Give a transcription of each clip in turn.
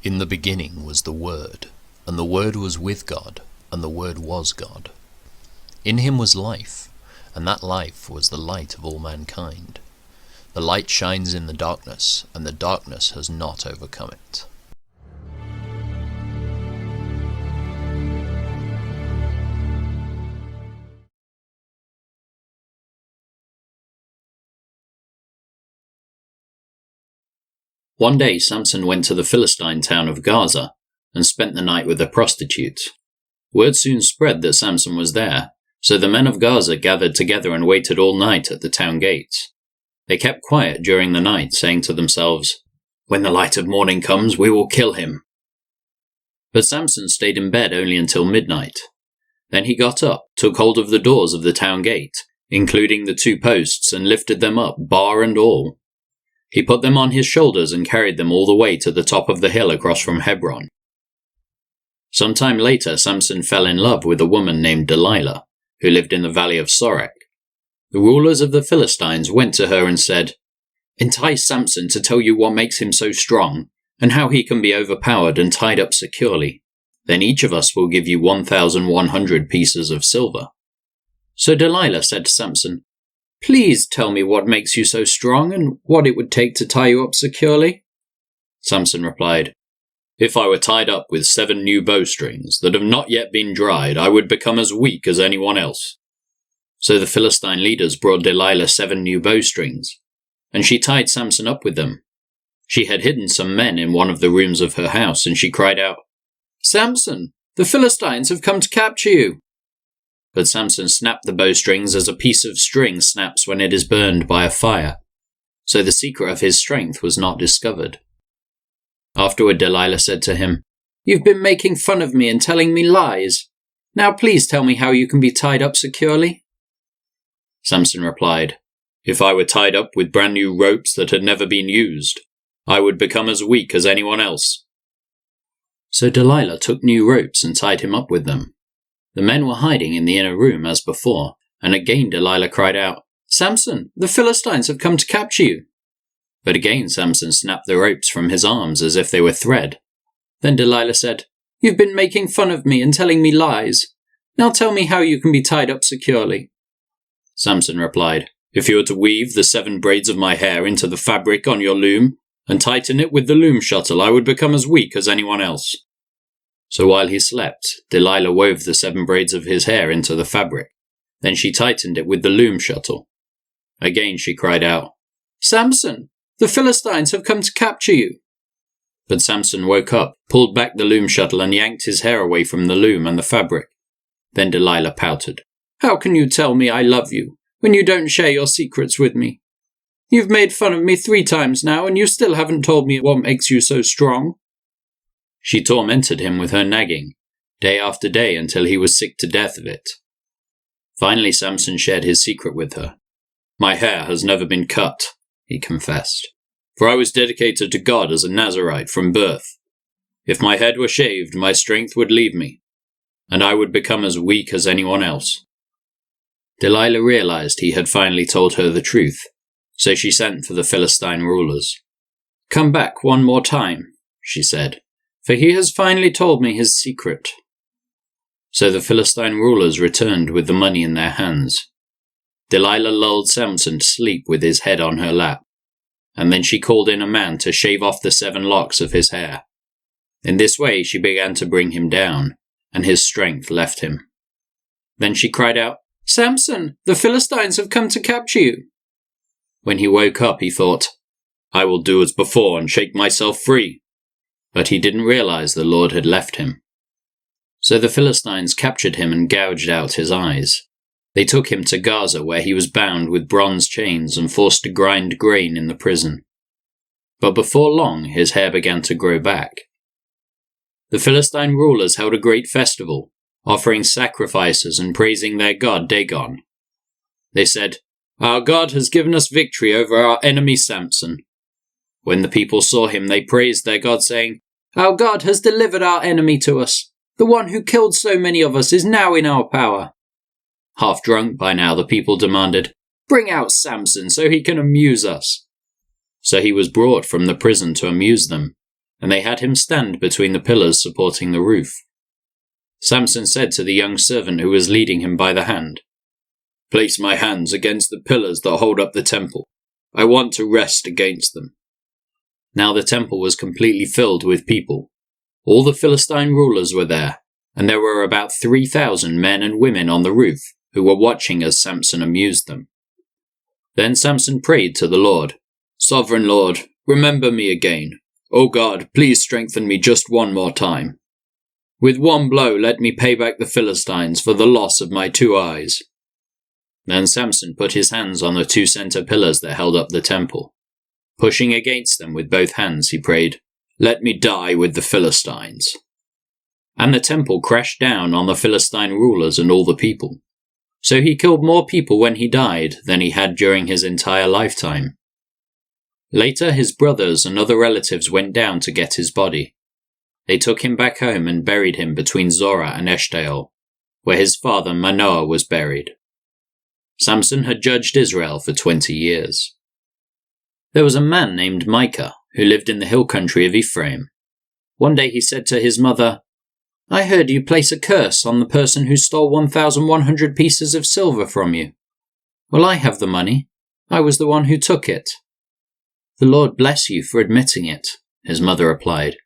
In the beginning was the Word, and the Word was with God, and the Word was God. In him was life, and that life was the light of all mankind. The light shines in the darkness, and the darkness has not overcome it. One day Samson went to the Philistine town of Gaza and spent the night with a prostitute. Word soon spread that Samson was there, so the men of Gaza gathered together and waited all night at the town gates. They kept quiet during the night, saying to themselves, "When the light of morning comes, we will kill him." But Samson stayed in bed only until midnight. Then he got up, took hold of the doors of the town gate, including the 2 posts, and lifted them up, bar and all. He put them on his shoulders and carried them all the way to the top of the hill across from Hebron. Some time later, Samson fell in love with a woman named Delilah, who lived in the valley of Sorek. The rulers of the Philistines went to her and said, "Entice Samson to tell you what makes him so strong, and how he can be overpowered and tied up securely. Then each of us will give you 1,100 pieces of silver." So Delilah said to Samson, "Please tell me what makes you so strong and what it would take to tie you up securely." Samson replied, "If I were tied up with 7 new bowstrings that have not yet been dried, I would become as weak as anyone else." So the Philistine leaders brought Delilah 7 new bowstrings, and she tied Samson up with them. She had hidden some men in one of the rooms of her house, and she cried out, "Samson, the Philistines have come to capture you." But Samson snapped the bowstrings as a piece of string snaps when it is burned by a fire. So the secret of his strength was not discovered. Afterward Delilah said to him, "You've been making fun of me and telling me lies. Now please tell me how you can be tied up securely." Samson replied, "If I were tied up with brand new ropes that had never been used, I would become as weak as anyone else." So Delilah took new ropes and tied him up with them. The men were hiding in the inner room as before, and again Delilah cried out, "Samson, the Philistines have come to capture you." But again Samson snapped the ropes from his arms as if they were thread. Then Delilah said, "You've been making fun of me and telling me lies. Now tell me how you can be tied up securely." Samson replied, "If you were to weave the 7 braids of my hair into the fabric on your loom and tighten it with the loom shuttle, I would become as weak as anyone else." So while he slept, Delilah wove the 7 braids of his hair into the fabric. Then she tightened it with the loom shuttle. Again she cried out, "Samson, the Philistines have come to capture you." But Samson woke up, pulled back the loom shuttle and yanked his hair away from the loom and the fabric. Then Delilah pouted, "How can you tell me I love you when you don't share your secrets with me? You've made fun of me 3 times now and you still haven't told me what makes you so strong." She tormented him with her nagging, day after day until he was sick to death of it. Finally Samson shared his secret with her. "My hair has never been cut," he confessed, "for I was dedicated to God as a Nazirite from birth. If my head were shaved, my strength would leave me, and I would become as weak as anyone else." Delilah realized he had finally told her the truth, so she sent for the Philistine rulers. "Come back one more time," she said, "for he has finally told me his secret." So the Philistine rulers returned with the money in their hands. Delilah lulled Samson to sleep with his head on her lap, and then she called in a man to shave off the 7 locks of his hair. In this way she began to bring him down, and his strength left him. Then she cried out, "Samson, the Philistines have come to capture you." When he woke up he thought, "I will do as before and shake myself free." But he didn't realize the Lord had left him. So the Philistines captured him and gouged out his eyes. They took him to Gaza, where he was bound with bronze chains and forced to grind grain in the prison. But before long his hair began to grow back. The Philistine rulers held a great festival, offering sacrifices and praising their god Dagon. They said, "Our God has given us victory over our enemy Samson." When the people saw him, they praised their God, saying, "Our God has delivered our enemy to us. The one who killed so many of us is now in our power." Half drunk by now, the people demanded, "Bring out Samson so he can amuse us." So he was brought from the prison to amuse them, and they had him stand between the pillars supporting the roof. Samson said to the young servant who was leading him by the hand, "Place my hands against the pillars that hold up the temple. I want to rest against them." Now the temple was completely filled with people. All the Philistine rulers were there, and there were about 3,000 men and women on the roof who were watching as Samson amused them. Then Samson prayed to the Lord, "Sovereign Lord, remember me again. O God, please strengthen me just one more time. With one blow let me pay back the Philistines for the loss of my 2 eyes." Then Samson put his hands on the 2 center pillars that held up the temple. Pushing against them with both hands, he prayed, "Let me die with the Philistines." And the temple crashed down on the Philistine rulers and all the people. So he killed more people when he died than he had during his entire lifetime. Later his brothers and other relatives went down to get his body. They took him back home and buried him between Zorah and Eshtaol, where his father Manoah was buried. Samson had judged Israel for 20 years. There was a man named Micah who lived in the hill country of Ephraim. One day he said to his mother, "I heard you place a curse on the person who stole 1,100 pieces of silver from you. Well, I have the money. I was the one who took it." "The Lord bless you for admitting it," his mother replied.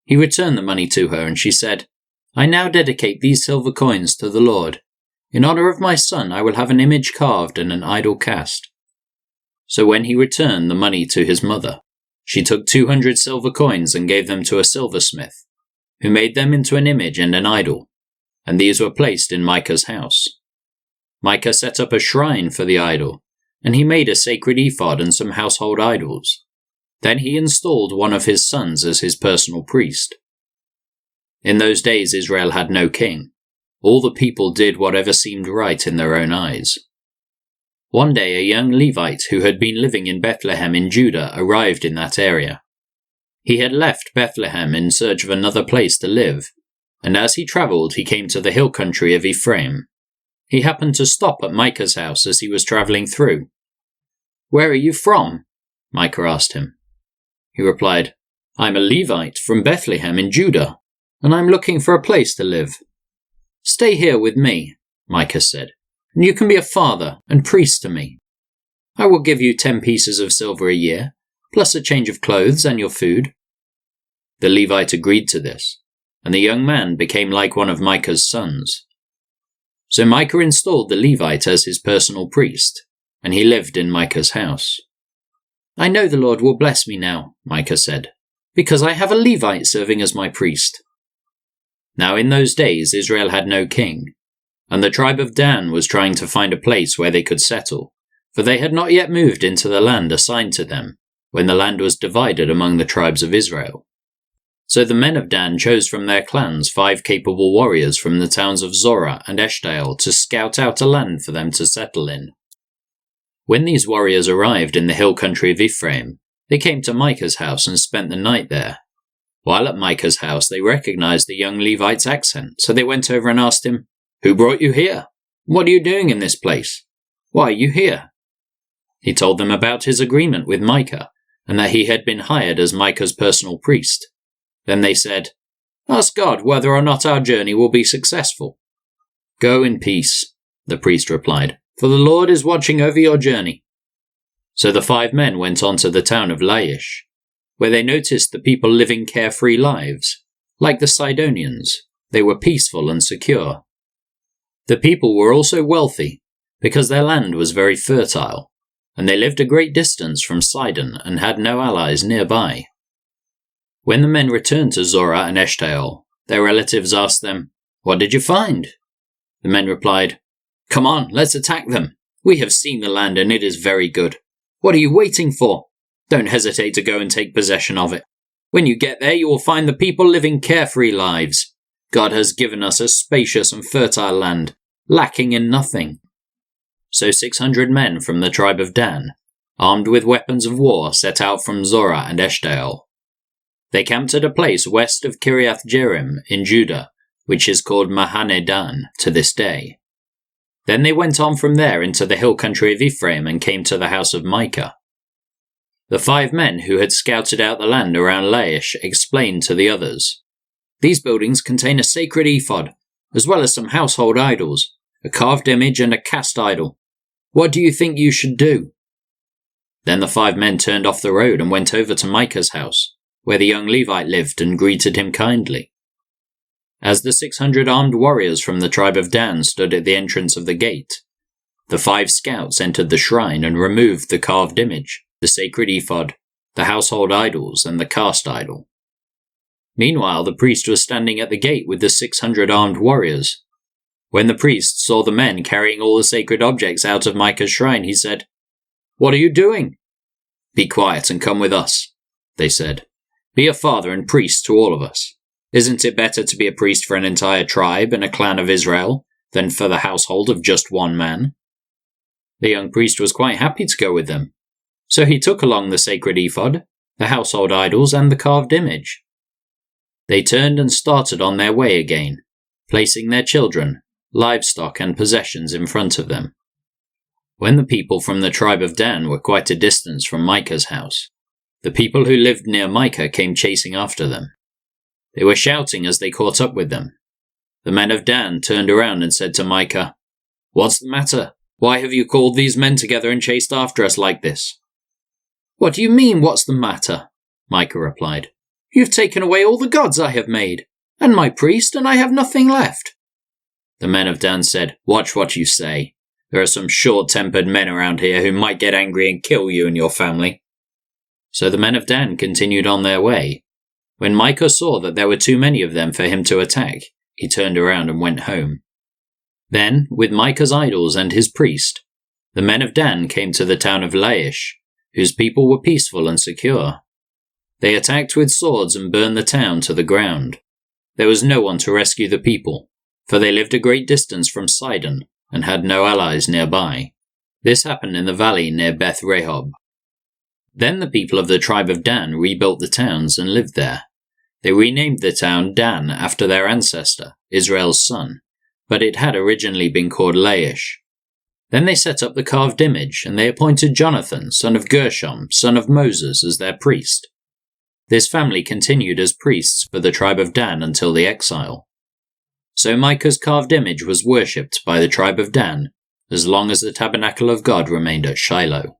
He returned the money to her, and she said, "I now dedicate these silver coins to the Lord. In honor of my son, I will have an image carved and an idol cast." So when he returned the money to his mother, she took 200 silver coins and gave them to a silversmith, who made them into an image and an idol, and these were placed in Micah's house. Micah set up a shrine for the idol, and he made a sacred ephod and some household idols. Then he installed one of his sons as his personal priest. In those days Israel had no king. All the people did whatever seemed right in their own eyes. One day a young Levite who had been living in Bethlehem in Judah arrived in that area. He had left Bethlehem in search of another place to live, and as he travelled he came to the hill country of Ephraim. He happened to stop at Micah's house as he was travelling through. "Where are you from?" Micah asked him. He replied, "I'm a Levite from Bethlehem in Judah, and I'm looking for a place to live." "Stay here with me," Micah said, "and you can be a father and priest to me. I will give you 10 pieces of silver a year, plus a change of clothes and your food." The Levite agreed to this, and the young man became like one of Micah's sons. So Micah installed the Levite as his personal priest, and he lived in Micah's house. "I know the Lord will bless me now," Micah said, "because I have a Levite serving as my priest." Now in those days Israel had no king, and the tribe of Dan was trying to find a place where they could settle, for they had not yet moved into the land assigned to them, when the land was divided among the tribes of Israel. So the men of Dan chose from their clans 5 capable warriors from the towns of Zorah and Eshtaol to scout out a land for them to settle in. When these warriors arrived in the hill country of Ephraim, they came to Micah's house and spent the night there. While at Micah's house, they recognized the young Levite's accent, so they went over and asked him, "Who brought you here? What are you doing in this place? Why are you here?" He told them about his agreement with Micah, and that he had been hired as Micah's personal priest. Then they said, "Ask God whether or not our journey will be successful." "Go in peace," the priest replied, "for the Lord is watching over your journey." So the 5 men went on to the town of Laish, where they noticed the people living carefree lives. Like the Sidonians, they were peaceful and secure. The people were also wealthy, because their land was very fertile, and they lived a great distance from Sidon and had no allies nearby. When the men returned to Zorah and Eshtaol, their relatives asked them, "What did you find?" The men replied, "Come on, let's attack them. We have seen the land and it is very good. What are you waiting for? Don't hesitate to go and take possession of it. When you get there, you will find the people living carefree lives. God has given us a spacious and fertile land, lacking in nothing." So 600 men from the tribe of Dan, armed with weapons of war, set out from Zorah and Eshtaol. They camped at a place west of Kiriath Jearim in Judah, which is called Mahane Dan to this day. Then they went on from there into the hill country of Ephraim and came to the house of Micah. The 5 men who had scouted out the land around Laish explained to the others, "These buildings contain a sacred ephod, as well as some household idols, a carved image and a cast idol. What do you think you should do?" Then the 5 men turned off the road and went over to Micah's house, where the young Levite lived, and greeted him kindly. As the 600 armed warriors from the tribe of Dan stood at the entrance of the gate, the 5 scouts entered the shrine and removed the carved image, the sacred ephod, the household idols, and the cast idol. Meanwhile, the priest was standing at the gate with the 600 armed warriors. When the priest saw the men carrying all the sacred objects out of Micah's shrine, he said, "What are you doing?" "Be quiet and come with us," they said. "Be a father and priest to all of us. Isn't it better to be a priest for an entire tribe and a clan of Israel than for the household of just one man?" The young priest was quite happy to go with them. So he took along the sacred ephod, the household idols, and the carved image. They turned and started on their way again, placing their children, livestock, and possessions in front of them. When the people from the tribe of Dan were quite a distance from Micah's house, the people who lived near Micah came chasing after them. They were shouting as they caught up with them. The men of Dan turned around and said to Micah, "What's the matter? Why have you called these men together and chased after us like this?" "What do you mean, what's the matter?" Micah replied. "You've taken away all the gods I have made, and my priest, and I have nothing left." The men of Dan said, "Watch what you say. There are some short-tempered men around here who might get angry and kill you and your family." So the men of Dan continued on their way. When Micah saw that there were too many of them for him to attack, he turned around and went home. Then, with Micah's idols and his priest, the men of Dan came to the town of Laish, whose people were peaceful and secure. They attacked with swords and burned the town to the ground. There was no one to rescue the people, for they lived a great distance from Sidon and had no allies nearby. This happened in the valley near Beth Rehob. Then the people of the tribe of Dan rebuilt the towns and lived there. They renamed the town Dan after their ancestor, Israel's son, but it had originally been called Laish. Then they set up the carved image, and they appointed Jonathan, son of Gershom, son of Moses, as their priest. This family continued as priests for the tribe of Dan until the exile. So Micah's carved image was worshipped by the tribe of Dan as long as the tabernacle of God remained at Shiloh.